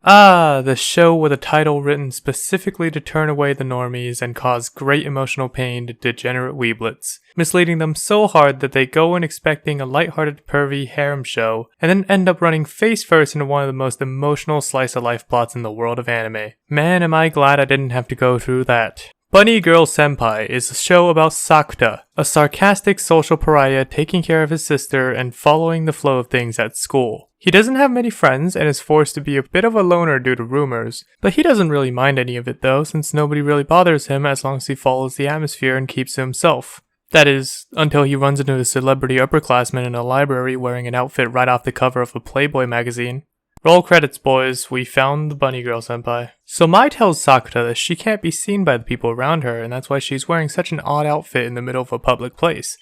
Ah, the show with a title written specifically to turn away the normies and cause great emotional pain to degenerate weeblets, misleading them so hard that they go in expecting a lighthearted pervy harem show, and then end up running face first into one of the most emotional slice-of-life plots in the world of anime. Man, am I glad I didn't have to go through that. Bunny Girl Senpai is a show about Sakuta, a sarcastic social pariah taking care of his sister and following the flow of things at school. He doesn't have many friends and is forced to be a bit of a loner due to rumors, but he doesn't really mind any of it though, since nobody really bothers him as long as he follows the atmosphere and keeps to himself. That is, until he runs into a celebrity upperclassman in a library wearing an outfit right off the cover of a Playboy magazine. Roll credits, boys, we found the Bunny Girl Senpai. So Mai tells Sakuta that she can't be seen by the people around her, and that's why she's wearing such an odd outfit in the middle of a public place.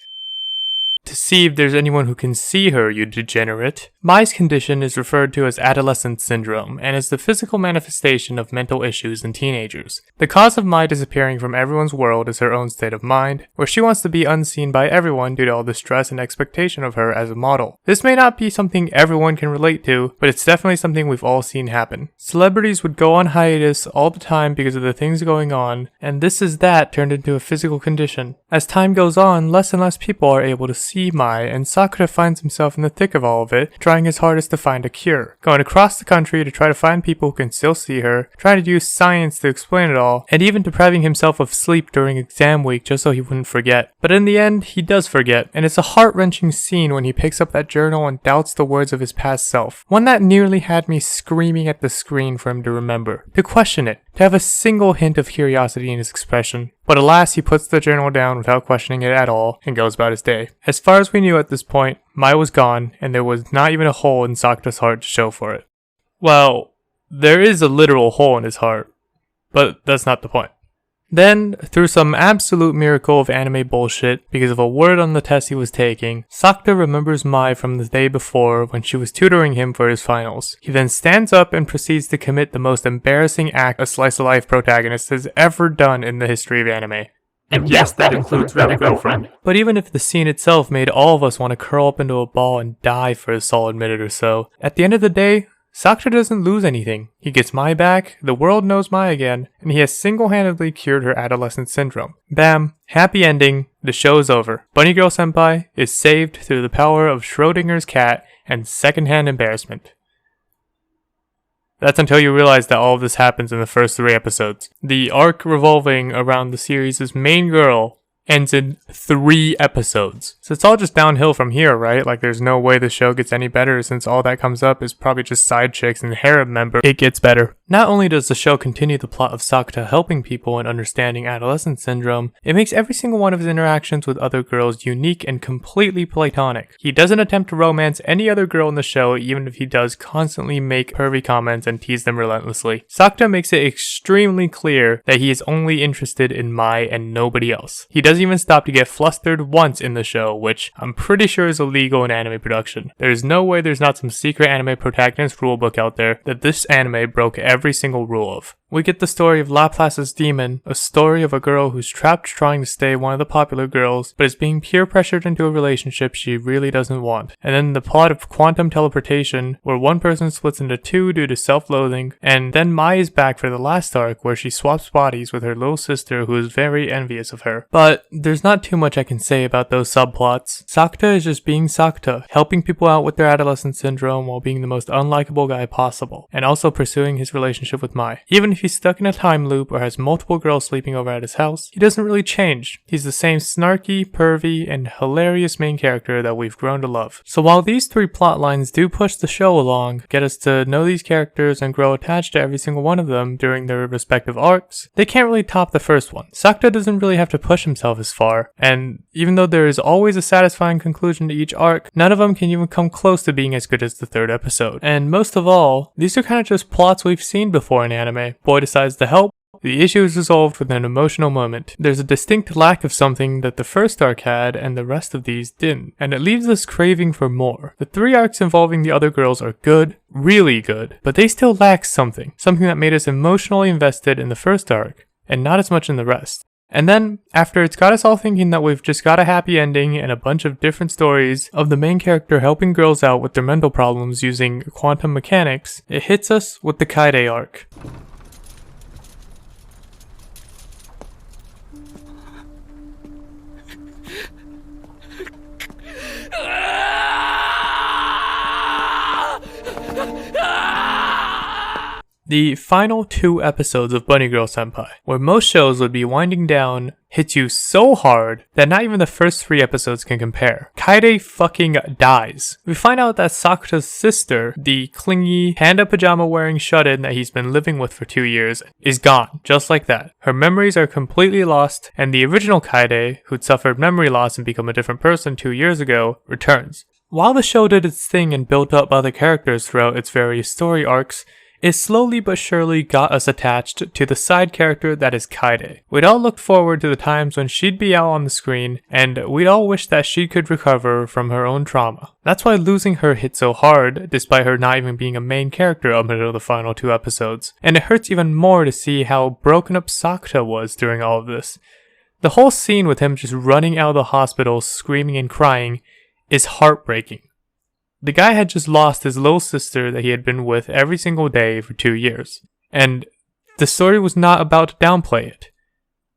To see if there's anyone who can see her, you degenerate. Mai's condition is referred to as adolescent syndrome, and is the physical manifestation of mental issues in teenagers. The cause of Mai disappearing from everyone's world is her own state of mind, where she wants to be unseen by everyone due to all the stress and expectation of her as a model. This may not be something everyone can relate to, but it's definitely something we've all seen happen. Celebrities would go on hiatus all the time because of the things going on, and this is that turned into a physical condition. As time goes on, less and less people are able to see Mai, and Sakuta finds himself in the thick of all of it, trying his hardest to find a cure. Going across the country to try to find people who can still see her, trying to use science to explain it all, and even depriving himself of sleep during exam week just so he wouldn't forget. But in the end, he does forget, and it's a heart-wrenching scene when he picks up that journal and doubts the words of his past self. One that nearly had me screaming at the screen for him to remember, to question it, to have a single hint of curiosity in his expression. But alas, he puts the journal down without questioning it at all, and goes about his day. As far as we knew at this point, Mai was gone, and there was not even a hole in Sakuta's heart to show for it. Well, there is a literal hole in his heart, but that's not the point. Then, through some absolute miracle of anime bullshit, because of a word on the test he was taking, Sakuta remembers Mai from the day before when she was tutoring him for his finals. He then stands up and proceeds to commit the most embarrassing act a slice-of-life protagonist has ever done in the history of anime. And yes, that includes Red Girlfriend. But even if the scene itself made all of us want to curl up into a ball and die for a solid minute or so, at the end of the day, Sakuta doesn't lose anything. He gets Mai back, the world knows Mai again, and he has single-handedly cured her adolescent syndrome. Bam. Happy ending. The show is over. Bunny Girl Senpai is saved through the power of Schrodinger's cat and secondhand embarrassment. That's until you realize that all of this happens in the first 3 episodes. The arc revolving around the series' main girl ends in 3 episodes. So it's all just downhill from here, right? Like there's no way the show gets any better since all that comes up is probably just side chicks and harem member. It gets better. Not only does the show continue the plot of Sakuta helping people and understanding adolescent syndrome, it makes every single one of his interactions with other girls unique and completely platonic. He doesn't attempt to romance any other girl in the show, even if he does constantly make pervy comments and tease them relentlessly. Sakuta makes it extremely clear that he is only interested in Mai and nobody else. He doesn't even stop to get flustered once in the show, which I'm pretty sure is illegal in anime production. There's no way there's not some secret anime protagonist rulebook out there that this anime broke every single rule of. We get the story of Laplace's Demon, a story of a girl who's trapped trying to stay one of the popular girls, but is being peer pressured into a relationship she really doesn't want. And then the plot of Quantum Teleportation, where one person splits into 2 due to self-loathing, and then Mai is back for the last arc where she swaps bodies with her little sister who is very envious of her. But there's not too much I can say about those subplots. Sakuta is just being Sakuta, helping people out with their adolescent syndrome while being the most unlikable guy possible, and also pursuing his relationship with Mai. Even if he's stuck in a time loop or has multiple girls sleeping over at his house, he doesn't really change. He's the same snarky, pervy, and hilarious main character that we've grown to love. So while these 3 plot lines do push the show along, get us to know these characters and grow attached to every single one of them during their respective arcs, they can't really top the first one. Sakuta doesn't really have to push himself as far, and even though there is always a satisfying conclusion to each arc, none of them can even come close to being as good as the 3rd episode. And most of all, these are kind of just plots we've seen before in anime. Boy decides to help, the issue is resolved with an emotional moment. There's a distinct lack of something that the first arc had and the rest of these didn't, and it leaves us craving for more. The 3 arcs involving the other girls are good, really good, but they still lack something that made us emotionally invested in the first arc, and not as much in the rest. And then, after it's got us all thinking that we've just got a happy ending and a bunch of different stories of the main character helping girls out with their mental problems using quantum mechanics, it hits us with the Kaede arc. The final 2 episodes of Bunny Girl Senpai, where most shows would be winding down, hits you so hard that not even the first 3 episodes can compare. Kaede fucking dies. We find out that Sakura's sister, the clingy, panda pajama wearing shut-in that he's been living with for 2 years, is gone, just like that. Her memories are completely lost, and the original Kaede, who'd suffered memory loss and become a different person 2 years ago, returns. While the show did its thing and built up other characters throughout its various story arcs, it slowly but surely got us attached to the side character that is Kaede. We'd all looked forward to the times when she'd be out on the screen, and we'd all wished that she could recover from her own trauma. That's why losing her hit so hard, despite her not even being a main character up until the final 2 episodes. And it hurts even more to see how broken up Sakura was during all of this. The whole scene with him just running out of the hospital screaming and crying is heartbreaking. The guy had just lost his little sister that he had been with every single day for 2 years. And the story was not about to downplay it.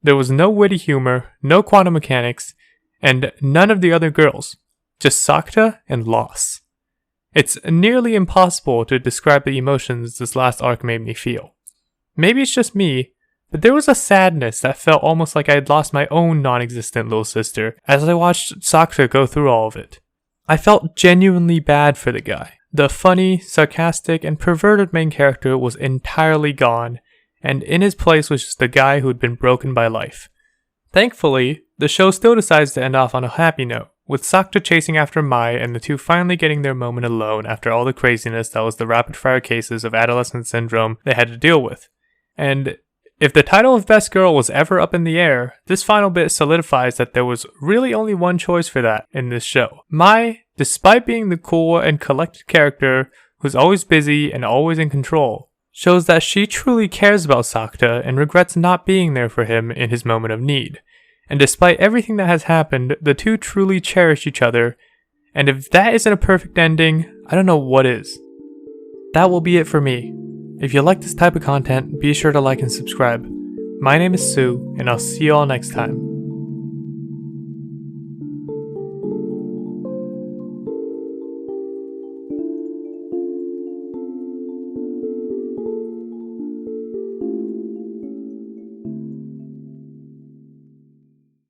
There was no witty humor, no quantum mechanics, and none of the other girls. Just Sakura and loss. It's nearly impossible to describe the emotions this last arc made me feel. Maybe it's just me, but there was a sadness that felt almost like I had lost my own non-existent little sister as I watched Sakura go through all of it. I felt genuinely bad for the guy. The funny, sarcastic, and perverted main character was entirely gone, and in his place was just a guy who had been broken by life. Thankfully, the show still decides to end off on a happy note, with Sakura chasing after Mai and the two finally getting their moment alone after all the craziness that was the rapid-fire cases of adolescent syndrome they had to deal with. And if the title of Best Girl was ever up in the air, this final bit solidifies that there was really only one choice for that in this show. Mai, despite being the cool and collected character who's always busy and always in control, shows that she truly cares about Sakura and regrets not being there for him in his moment of need. And despite everything that has happened, the two truly cherish each other, and if that isn't a perfect ending, I don't know what is. That will be it for me. If you like this type of content, be sure to like and subscribe. My name is Sue, and I'll see you all next time.